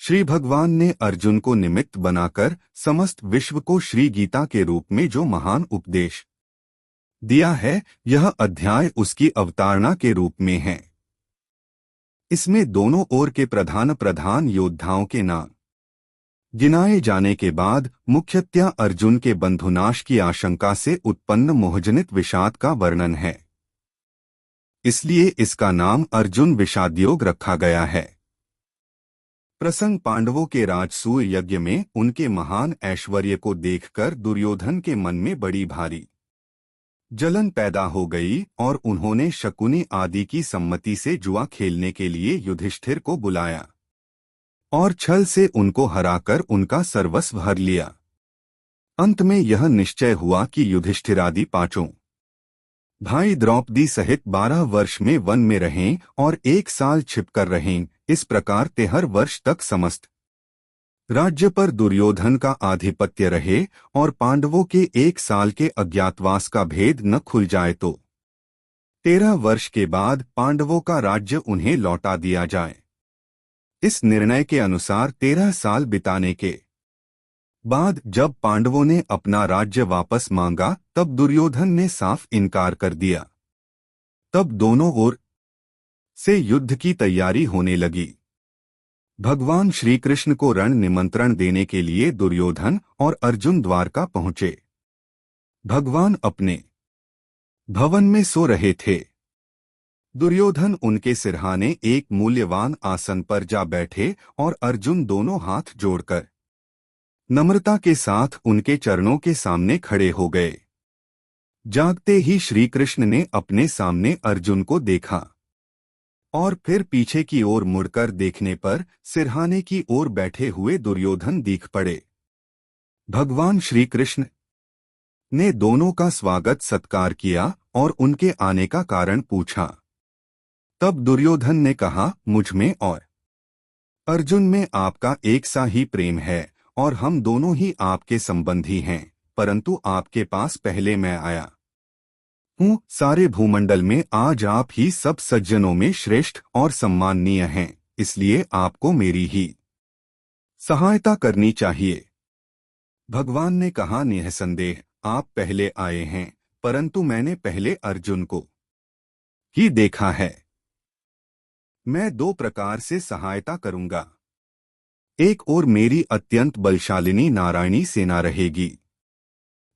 श्री भगवान ने अर्जुन को निमित्त बनाकर समस्त विश्व को श्री गीता के रूप में जो महान उपदेश दिया है, यह अध्याय उसकी अवतारणा के रूप में है। इसमें दोनों ओर के प्रधान प्रधान योद्धाओं के नाम गिनाए जाने के बाद मुख्यतया अर्जुन के बंधुनाश की आशंका से उत्पन्न मोहजनित विषाद का वर्णन है। इसलिए इसका नाम अर्जुन विषादयोग रखा गया है। प्रसंग पांडवों के राजसूय यज्ञ में उनके महान ऐश्वर्य को देखकर दुर्योधन के मन में बड़ी भारी जलन पैदा हो गई और उन्होंने शकुनी आदि की सम्मति से जुआ खेलने के लिए युधिष्ठिर को बुलाया और छल से उनको हराकर उनका सर्वस्व हर लिया। अंत में यह निश्चय हुआ कि युधिष्ठिरादि पांचों भाई द्रौपदी सहित 12 वर्ष में वन में रहें और 1 साल छिपकर रहें। इस प्रकार 13 वर्ष तक समस्त राज्य पर दुर्योधन का आधिपत्य रहे और पांडवों के 1 साल के अज्ञातवास का भेद न खुल जाए तो 13 वर्ष के बाद पांडवों का राज्य उन्हें लौटा दिया जाए। इस निर्णय के अनुसार 13 साल बिताने के बाद जब पांडवों ने अपना राज्य वापस मांगा, तब दुर्योधन ने साफ इनकार कर दिया। तब दोनों ओर से युद्ध की तैयारी होने लगी। भगवान श्री कृष्ण को रण निमंत्रण देने के लिए दुर्योधन और अर्जुन द्वारका पहुंचे। भगवान अपने भवन में सो रहे थे। दुर्योधन उनके सिरहाने एक मूल्यवान आसन पर जा बैठे और अर्जुन दोनों हाथ जोड़कर नम्रता के साथ उनके चरणों के सामने खड़े हो गए। जागते ही श्री कृष्ण ने अपने सामने अर्जुन को देखा और फिर पीछे की ओर मुड़कर देखने पर सिरहाने की ओर बैठे हुए दुर्योधन दिख पड़े। भगवान श्री कृष्ण ने दोनों का स्वागत सत्कार किया और उनके आने का कारण पूछा। तब दुर्योधन ने कहा, मुझ में और अर्जुन में आपका एक सा ही प्रेम है और हम दोनों ही आपके संबंधी हैं, परंतु आपके पास पहले मैं आया हूँ। सारे भूमंडल में आज आप ही सब सज्जनों में श्रेष्ठ और सम्माननीय हैं, इसलिए आपको मेरी ही सहायता करनी चाहिए। भगवान ने कहा, निःसंदेह आप पहले आए हैं, परंतु मैंने पहले अर्जुन को ही देखा है। मैं 2 प्रकार से सहायता करूंगा। एक ओर मेरी अत्यंत बलशालिनी नारायणी सेना रहेगी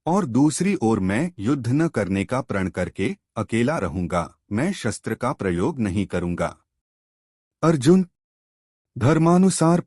और दूसरी ओर मैं युद्ध न करने का प्रण करके अकेला रहूंगा। मैं शस्त्र का प्रयोग नहीं करूंगा। अर्जुन धर्मानुसार